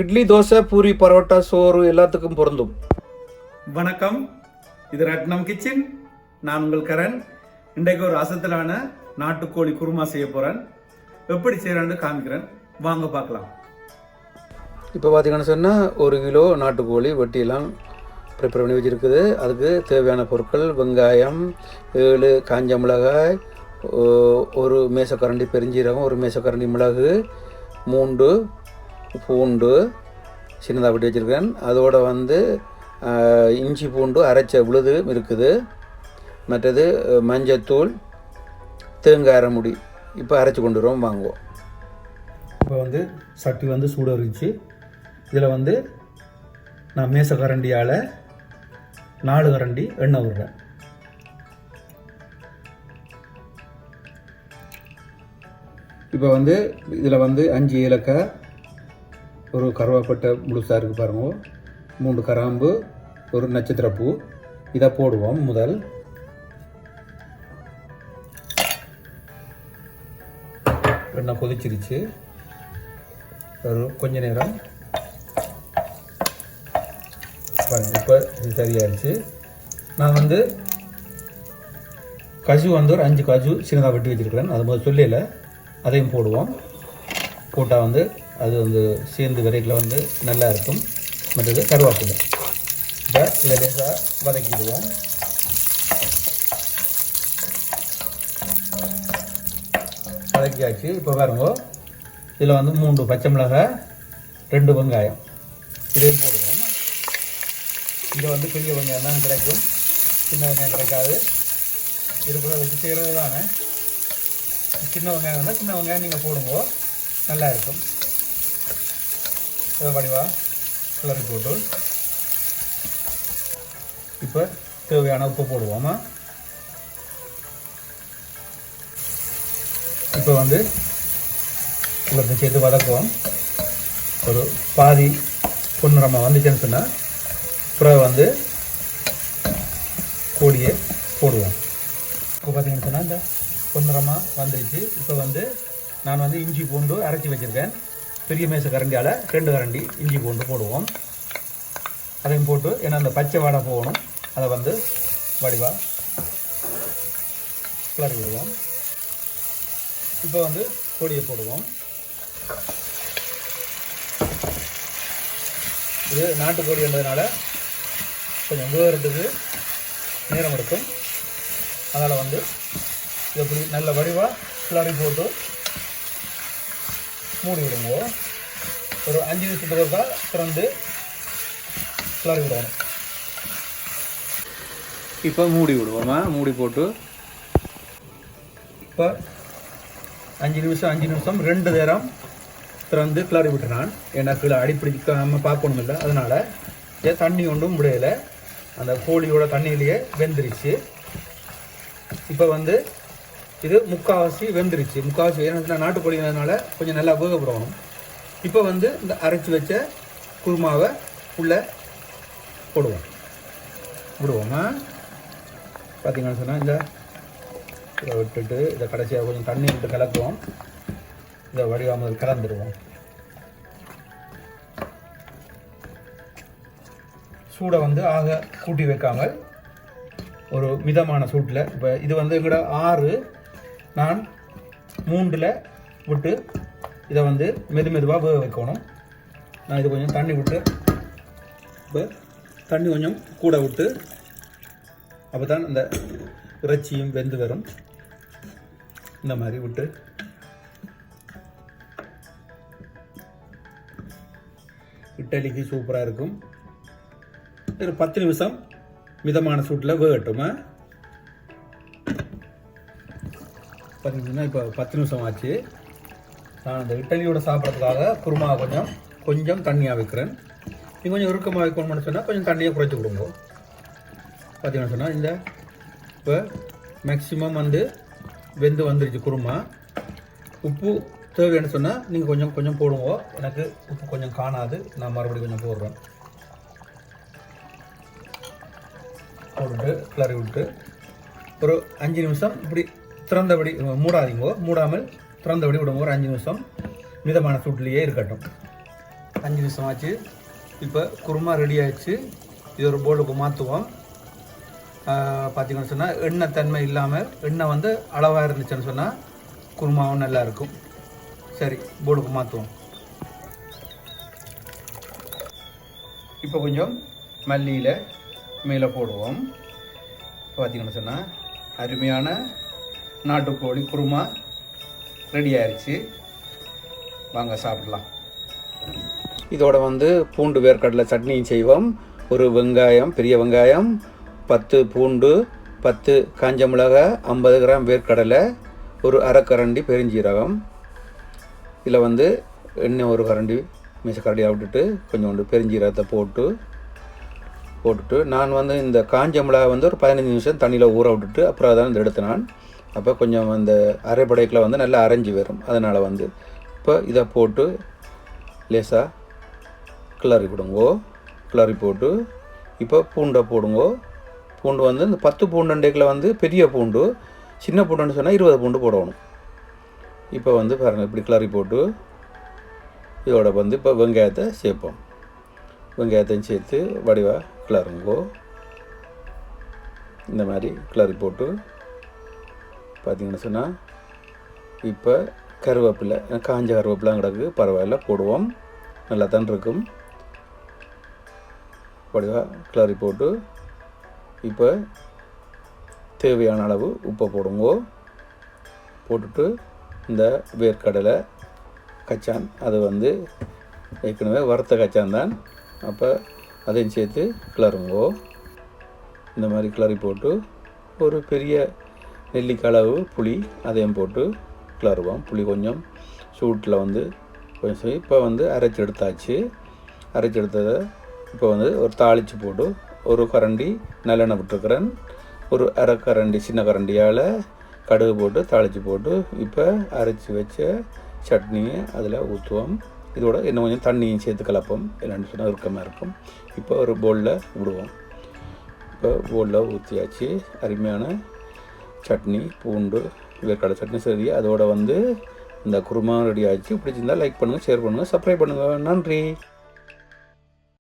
இட்லி, தோசை, பூரி, பரோட்டா, சோறு எல்லாத்துக்கும் பொருந்தும். வணக்கம், இது ரத்னம் கிச்சன். நான் உங்கள் கரண். இன்றைக்கு ஒரு அசத்தலான நாட்டுக்கோழி குருமா செய்ய போகிறேன். எப்படி செய்கிறேன்னு காமிக்கிறேன், வாங்க பார்க்கலாம். இப்போ பார்த்தீங்கன்னு சொன்னால் 1 கிலோ நாட்டுக்கோழி வெட்டியெல்லாம் ப்ரிப்பேர் பண்ணி வச்சுருக்குது. அதுக்கு தேவையான பொருட்கள்: வெங்காயம் 7 காஞ்ச மிளகாய், 1 மேசக்கரண்டி பெருஞ்சீரகம், 1 மேசக்கரண்டி மிளகு, 3 பூண்டு சின்னதாக வெட்டி வச்சுருக்கேன். அதோடு இஞ்சி பூண்டு அரைச்ச விழுது இருக்குது. மற்றது மஞ்சத்தூள், தேங்காய் அரைமுடி. இப்போ அரைச்சி கொண்டு வருவோம், வாங்குவோம். இப்போ சட்டி சூடாக இருந்துச்சு. இதில் நான் மேசக்கரண்டியால் 4 கரண்டி எண்ணெய் விடுறேன். இப்போ இதில் 5 ஏலக்காய், ஒரு கருவேப்பட்டை முழுசாக இருக்குது பாருங்க, 3 கிராம்பு, ஒரு நட்சத்திரப்பூ. இதை போடுவோம். முதல் எண்ணெய் கொதிச்சிருச்சு. ஒரு கொஞ்ச நேரம் பாருங்க. இப்போ இது சரியாயிருச்சு. நான் கஜு ஒரு 5 கஜு சின்னதாக வெட்டி வச்சுருக்கிறேன். அது முதல் சொல்லல, அதையும் போடுவோம். போட்டால் அது சேர்ந்து விரையில் நல்லா இருக்கும். மற்றது கருவேப்பிலை. இப்போ இதை லேசாக வதக்கிடுவோம். வதக்கியாச்சு. இப்போ பாருங்க, இதில் 3 பச்சை மிளகாய், 2 வெங்காயம், இதையும் போடுவோம். இங்கே பெரிய வெங்காயம் தான் கிடைக்கும், சின்ன வெங்காயம் கிடைக்காது. இருக்கிறத வச்சு செய்கிறது தானே. சின்ன வெங்காயம் இருந்தால் சின்ன வெங்காயம் நீங்கள் போடுங்க, நல்லா இருக்கும். இதை வடிவாக கிளறி போட்டு இப்போ தேவையான உப்பு போடுவோமா. இப்போ இவ்வளோ சேர்த்து வதக்குவோம். ஒரு பாதி பொன்னிறமாக வந்துச்சுன்னு சொன்னால் அப்புறம் கோழியை போடுவோம். இப்போ பார்த்தீங்கன்னு சொன்னால் இந்த பொன்னிறமாக வந்துடுச்சு. இப்போ நான் இஞ்சி பூண்டு அரைச்சி வச்சுருக்கேன். பெரிய மேச கரண்டியால் 2 கரண்டி இஞ்சி பூண்டு போடுவோம். அதையும் போட்டு, ஏன்னா அந்த பச்சை வாடை போகணும், அதை வடிவாக கிளறி விடுவோம். இப்போ கோழியை போடுவோம். இது நாட்டுக்கோழின்றதுனால கொஞ்சம் வேகிறதுக்கு நேரம் எடுக்கும். அதனால் இது எப்படி நல்ல வடிவாக கிளறி போட்டு மூடி விடுங்க. ஒரு 5 நிமிஷத்துக்கு ஒருக்கா திறந்து கிளறி விடணும். இப்போ மூடி விடுவோமா. மூடி போட்டு இப்போ 5 நிமிஷம் 2 நேரம் திறந்து கிளறி விட்டுனான். ஏன்னா கீழே அடிப்பிடிக்க நம்ம பார்க்கணும் இல்லை, அதனால் தண்ணி ஒன்றும் முடியலை. அந்த கோழியோட தண்ணியிலேயே வெந்துருச்சு. இப்போ இது முக்கால்வாசி வெந்துருச்சு. முக்கால்வாசி ஏன்னா நாட்டுக்கோழினால கொஞ்சம் நல்லா வேகப்படணும். இப்போ இந்த அரைச்சி வச்ச குருமாவை உள்ளே போடுவோம், விடுவோமா. பார்த்தீங்கன்னு சொன்னால் இதை விட்டுட்டு இதை கடைசியாக கொஞ்சம் தண்ணி விட்டு கலக்குவோம். இதை வடிவாமல் கலந்துடுவோம். சூடை ஆக கூட்டி வைக்காமல் ஒரு மிதமான சூட்டில். இப்போ இது எங்கூட 6, நான் 3ல் விட்டு இதை மெதுவாக வேக வைக்கணும். நான் இது கொஞ்சம் தண்ணி விட்டு, இப்போ தண்ணி கொஞ்சம் கூட விட்டு, அப்போ தான் இந்த இறைச்சியும் வெந்து வரும். இந்த மாதிரி விட்டு இட்லிக்கு சூப்பராக இருக்கும். ஒரு 10 நிமிஷம் மிதமான சூட்டில் வேகட்டுமா. பார்த்தீங்கன்னா இப்போ 10 நிமிஷம் ஆச்சு. நான் அந்த இட்லியோட சாப்பிட்றதுக்காக குருமா கொஞ்சம் தண்ணியாக வைக்கிறேன். நீங்கள் கொஞ்சம் இறுக்கமாக வைக்கணும்னு சொன்னால் கொஞ்சம் தண்ணியை குறைச்சி கொடுங்க. பார்த்தீங்கன்னு சொன்னால் இந்த இப்போ மேக்ஸிமம் வெந்து வந்துருச்சு குருமா. உப்பு தேவைன்னு சொன்னால் நீங்கள் கொஞ்சம் போடுங்க. எனக்கு உப்பு கொஞ்சம் காணாது, நான் மறுபடியும் கொஞ்சம் போடுறேன். போட்டு கிளறி விட்டு ஒரு 5 நிமிஷம் இப்படி திறந்தபடி மூடாதீங்க, மூடாமல் திறந்தபடி விடுங்க. ஒரு 5 நிமிஷம் மிதமான சூட்டிலேயே இருக்கட்டும். 5 நிமிஷம் ஆச்சு. இப்போ குருமா ரெடி ஆயிடுச்சு. இது ஒரு பவுலுக்கு மாற்றுவோம். பார்த்தீங்கன்னு சொன்னால் எண்ணெய் தன்மை இல்லாமல் எண்ணெய் வந்து அளவாக இருந்துச்சுன்னு சொன்னால் குருமாவும் நல்லா இருக்கும். சரி, பவுலுக்கு மாற்றுவோம். இப்போ கொஞ்சம் மல்லியில் மேலே போடுவோம். பார்த்தீங்கன்னு சொன்னால் அருமையான நாட்டுக்கோழி குருமா ரெடி ஆயிடுச்சு. வாங்க சாப்பிடலாம். இதோட வந்து பூண்டு வேர்க்கடலை சட்னியும் செய்வோம். ஒரு வெங்காயம், பெரிய வெங்காயம், 10 பூண்டு, 10 காஞ்ச மிளகாய், 50 கிராம் வேர்க்கடலை, ஒரு அரைக்கரண்டி பெருஞ்சீரகம். இதில் வந்து எண்ணெய் ஒரு கரண்டி மீசக்கரண்டியாக விட்டுட்டு கொஞ்சோண்டு பெருஞ்சீரகத்தை போட்டுட்டு நான் வந்து இந்த காஞ்ச மிளகாய் வந்து ஒரு 15 நிமிஷம் தண்ணியில் ஊற விட்டுட்டு அப்புறம் அதான் இந்த எடுத்து நான் அப்போ கொஞ்சம் அந்த அரைப்படைக்கில் வந்து நல்லா அரைஞ்சி வரும். அதனால் வந்து இப்போ இதை போட்டு லேசாக கிளறி விடுங்கோ. கிளறி போட்டு இப்போ பூண்டை போடுங்கோ. பூண்டு வந்து இந்த 10 பூண்டுண்டைக்கில் வந்து பெரிய பூண்டு, சின்ன பூண்டுன்னு சொன்னால் 20 பூண்டு போடணும். இப்போ வந்து பாருங்கள், இப்படி கிளறி போட்டு இதோட வந்து இப்போ வெங்காயத்தை சேர்ப்போம். வெங்காயத்தையும் சேர்த்து வடிவாக கிளறுங்கோ. இந்த மாதிரி கிளறி போட்டு பார்த்தீங்கன்னு சொன்னால் இப்போ கருவேப்பிலை, காஞ்ச கருவேப்பிலாம் கிடக்கு, பரவாயில்ல போடுவோம், நல்லா தான் இருக்கும். வடிவாக கிளறி போட்டு இப்போ தேவையான அளவு உப்பை போடுங்கோ. போட்டுட்டு இந்த வேர்க்கடலை கச்சான், அது வந்து ஏற்கனவே வறுத்த கச்சான் தான், அப்போ அதையும் சேர்த்து கிளறுங்கோ. இந்த மாதிரி கிளறி போட்டு ஒரு பெரிய நெல்லிக்காய் அளவு புளி அதையும் போட்டு கிளறுவோம். புளி கொஞ்சம் சூட்டில் வந்து கொஞ்சம் இப்போ வந்து அரைச்சி எடுத்தாச்சு. அரைச்சி எடுத்ததை இப்போ வந்து ஒரு தாளித்து போட்டு ஒரு கரண்டி நல்லெண்ணெய் விட்டுருக்குறேன். ஒரு அரை கரண்டி சின்ன கரண்டியால் கடுகு போட்டு தாளித்து போட்டு இப்போ அரைச்சி வச்ச சட்னியை அதில் ஊற்றுவோம். இதோட இன்னும் கொஞ்சம் தண்ணியும் சேர்த்து கலப்போம், இல்லைன்னு சொன்னால் இறுக்கமாக இருக்கும். இப்போ ஒரு பவுலில் விடுவோம். இப்போ பவுலில் ஊற்றியாச்சு. அருமையான சட்னி, பூண்டு வேர்க்கடலை சட்னி சரி. அதோட வந்து இந்த குருமா ரெடி ஆச்சு. பிடிச்சிருந்தால் லைக் பண்ணுங்கள், ஷேர் பண்ணுங்கள், சப்ஸ்கிரைப் பண்ணுங்கள். நன்றி.